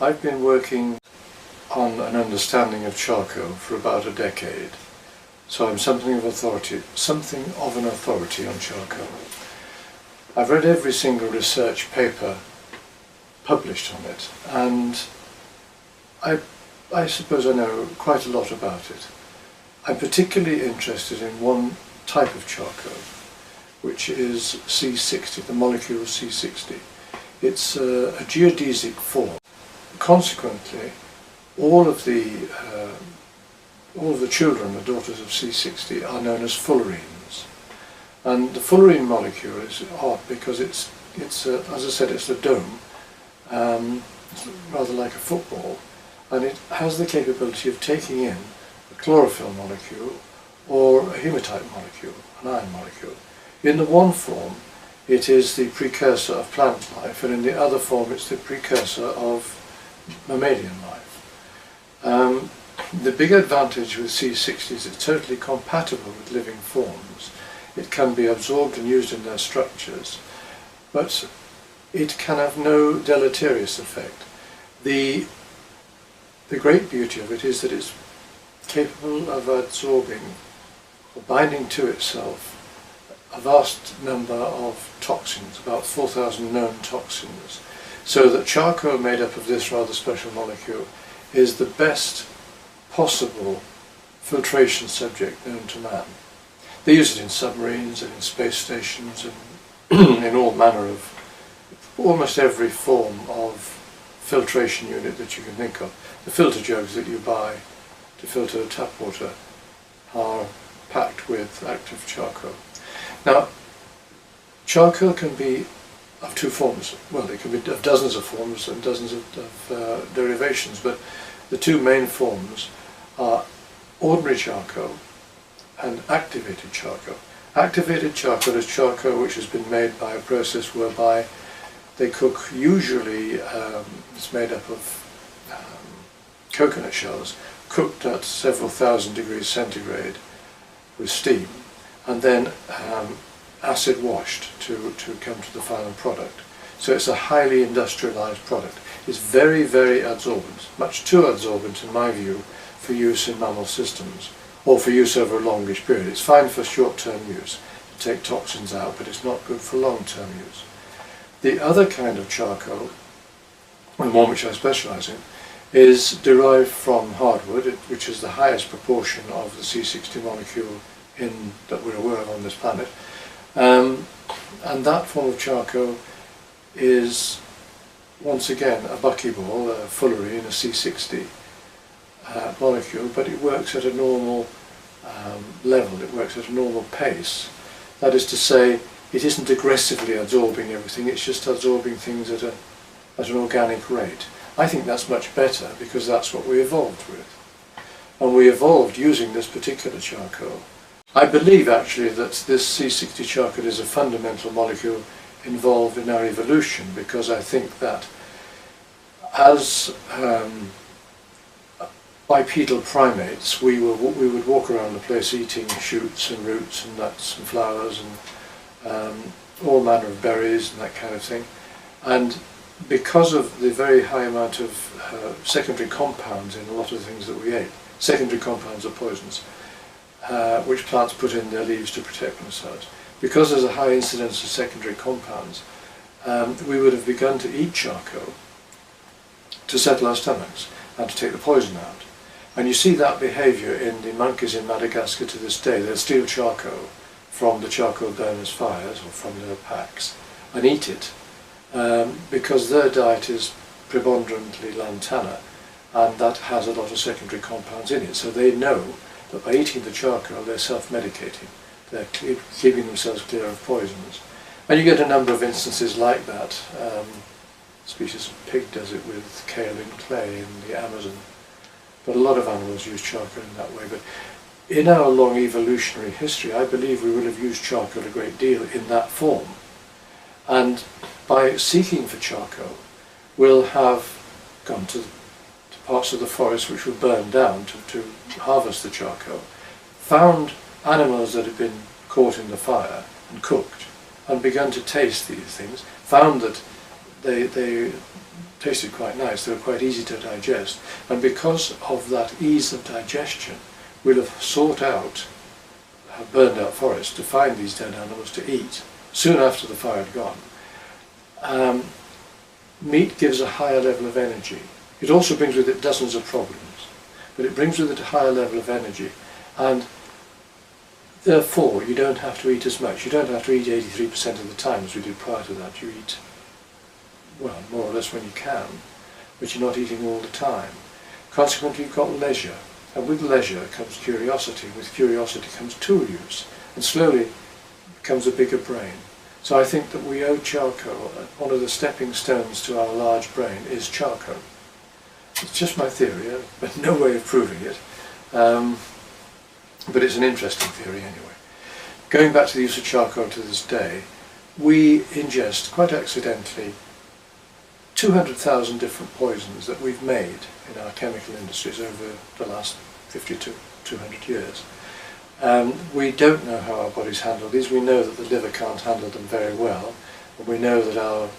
I've been working on an understanding of charcoal for about a decade, so I'm something of an authority on charcoal. I've read every single research paper published on it, and I suppose I know quite a lot about it. I'm particularly interested in one type of charcoal, which is C60, the molecule C60. It's a geodesic form. Consequently, all of the children, the daughters of C60, are known as fullerenes. And the fullerene molecule is odd because it's as I said, it's a dome, it's rather like a football, and it has the capability of taking in a chlorophyll molecule or a hematite molecule, an iron molecule. In the one form, it is the precursor of plant life, and in the other form, it's the precursor of mammalian life. The big advantage with C60 is it's totally compatible with living forms. It can be absorbed and used in their structures, but it can have no deleterious effect. The great beauty of it is that it's capable of absorbing or binding to itself a vast number of toxins, about 4,000 known toxins, so that charcoal made up of this rather special molecule is the best possible filtration subject known to man. They use it in submarines and in space stations and in all manner of, almost every form of filtration unit that you can think of. The filter jugs that you buy to filter tap water are packed with active charcoal. Now, charcoal can be of two forms. Well, it can be of dozens of forms and dozens of derivations, but the two main forms are ordinary charcoal and activated charcoal. Activated charcoal is charcoal which has been made by a process whereby they cook, usually it's made up of coconut shells, cooked at several thousand degrees centigrade with steam, and then acid washed to come to the final product. So it's a highly industrialized product. It's very, very adsorbent, much too adsorbent in my view for use in mammal systems or for use over a longish period. It's fine for short-term use to take toxins out, but it's not good for long-term use. The other kind of charcoal, the one which I specialize in, is derived from hardwood, which is the highest proportion of the C60 molecule that we're aware of on this planet. And that form of charcoal is, once again, a buckyball, a fullerene, a C60 molecule, but it works at a normal level, it works at a normal pace. That is to say, it isn't aggressively absorbing everything, it's just absorbing things at an organic rate. I think that's much better because that's what we evolved with. And we evolved using this particular charcoal. I believe actually that this C60 charcoal is a fundamental molecule involved in our evolution, because I think that as bipedal primates we would walk around the place eating shoots and roots and nuts and flowers and all manner of berries and that kind of thing, and because of the very high amount of secondary compounds in a lot of the things that we ate, secondary compounds are poisons, which plants put in their leaves to protect themselves. Because there's a high incidence of secondary compounds, we would have begun to eat charcoal to settle our stomachs and to take the poison out. And you see that behaviour in the monkeys in Madagascar to this day. They'll steal charcoal from the charcoal burners' fires or from their packs and eat it, because their diet is preponderantly lantana, and that has a lot of secondary compounds in it. So they know that by eating the charcoal they're self-medicating, they're keeping themselves clear of poisons. And you get a number of instances like that. Species of pig does it with kaolin clay in the Amazon, but a lot of animals use charcoal in that way. But in our long evolutionary history, I believe we will have used charcoal a great deal in that form, and by seeking for charcoal we'll have gone to parts of the forest which were burned down to harvest the charcoal, found animals that had been caught in the fire and cooked, and begun to taste these things, found that they tasted quite nice, they were quite easy to digest, and because of that ease of digestion, we'll have sought out, burned out forests to find these dead animals to eat, soon after the fire had gone. Meat gives a higher level of energy. It also brings with it dozens of problems, but it brings with it a higher level of energy, and therefore you don't have to eat as much. You don't have to eat 83% of the time as we did prior to that. You eat, well, more or less when you can, but you're not eating all the time. Consequently, you've got leisure, and with leisure comes curiosity. With curiosity comes tool use, and slowly becomes a bigger brain. So I think that we owe charcoal, one of the stepping stones to our large brain is charcoal. It's just my theory, but no way of proving it. But it's an interesting theory anyway. Going back to the use of charcoal to this day, we ingest, quite accidentally, 200,000 different poisons that we've made in our chemical industries over the last 50 to 200 years. We don't know how our bodies handle these. We know that the liver can't handle them very well, and we know that our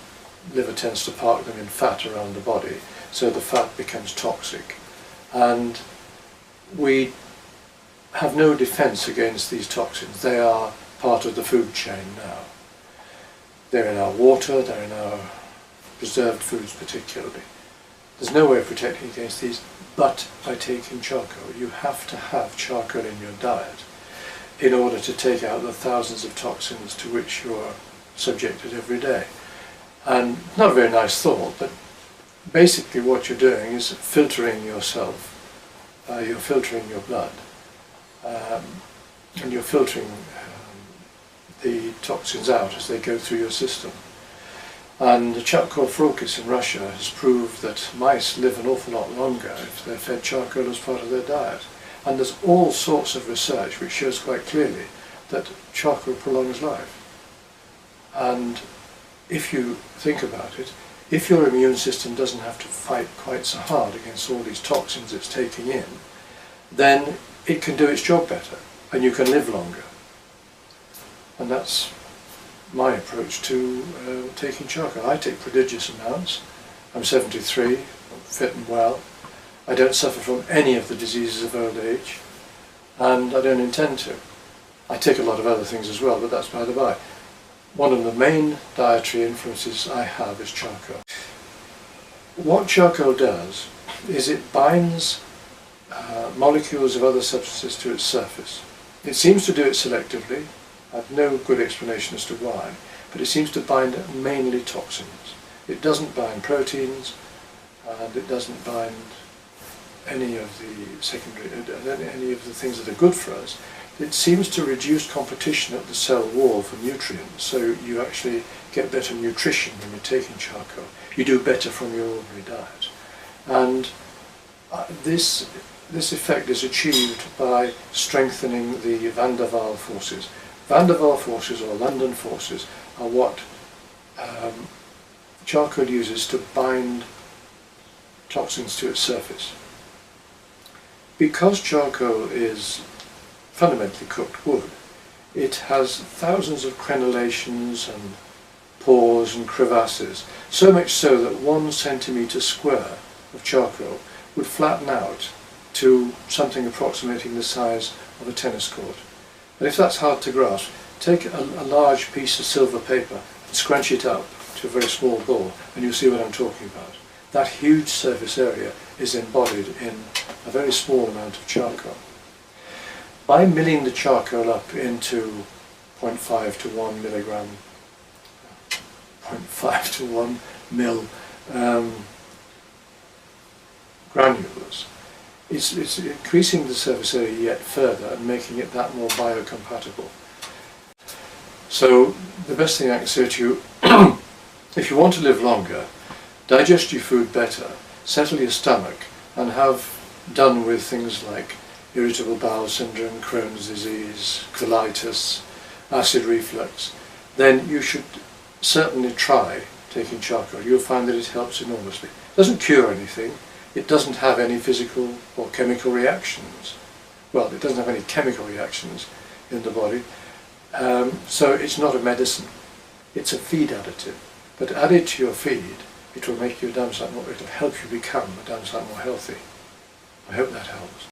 liver tends to park them in fat around the body, so the fat becomes toxic. And we have no defence against these toxins. They are part of the food chain now. They're in our water, they're in our preserved foods particularly. There's no way of protecting against these but by taking charcoal. You have to have charcoal in your diet in order to take out the thousands of toxins to which you're subjected every day. And not a very nice thought, but basically what you're doing is filtering yourself. You're filtering your blood, and you're filtering the toxins out as they go through your system. And a chap called Frokis in Russia has proved that mice live an awful lot longer if they're fed charcoal as part of their diet. And there's all sorts of research which shows quite clearly that charcoal prolongs life. And if you think about it, if your immune system doesn't have to fight quite so hard against all these toxins it's taking in, then it can do its job better and you can live longer. And that's my approach to taking charcoal. I take prodigious amounts. I'm 73, I'm fit and well. I don't suffer from any of the diseases of old age, and I don't intend to. I take a lot of other things as well, but that's by the by. One of the main dietary influences I have is charcoal. What charcoal does is it binds molecules of other substances to its surface. It seems to do it selectively. I have no good explanation as to why, but it seems to bind mainly toxins. It doesn't bind proteins, and it doesn't bind any of the secondary, any of the things that are good for us. It seems to reduce competition at the cell wall for nutrients, so you actually get better nutrition when you're taking charcoal. You do better from your ordinary diet. And this effect is achieved by strengthening the van der Waal forces. Van der Waal forces, or London forces, are what charcoal uses to bind toxins to its surface. Because charcoal is fundamentally cooked wood, it has thousands of crenellations and pores and crevasses, so much so that 1 centimetre square of charcoal would flatten out to something approximating the size of a tennis court. And if that's hard to grasp, take a large piece of silver paper and scrunch it up to a very small ball, and you'll see what I'm talking about. That huge surface area is embodied in a very small amount of charcoal. By milling the charcoal up into 0.5 to 1 milligram, 0.5 to 1 mil granules, it's increasing the surface area yet further and making it that more biocompatible. So the best thing I can say to you, if you want to live longer, digest your food better, settle your stomach, and have done with things like irritable bowel syndrome, Crohn's disease, colitis, acid reflux, then you should certainly try taking charcoal. You'll find that it helps enormously. It doesn't cure anything. It doesn't have any physical or chemical reactions. Well, it doesn't have any chemical reactions in the body, so it's not a medicine. It's a feed additive. But added to your feed, it will make you a damn sight more, it will help you become a damn sight more healthy. I hope that helps.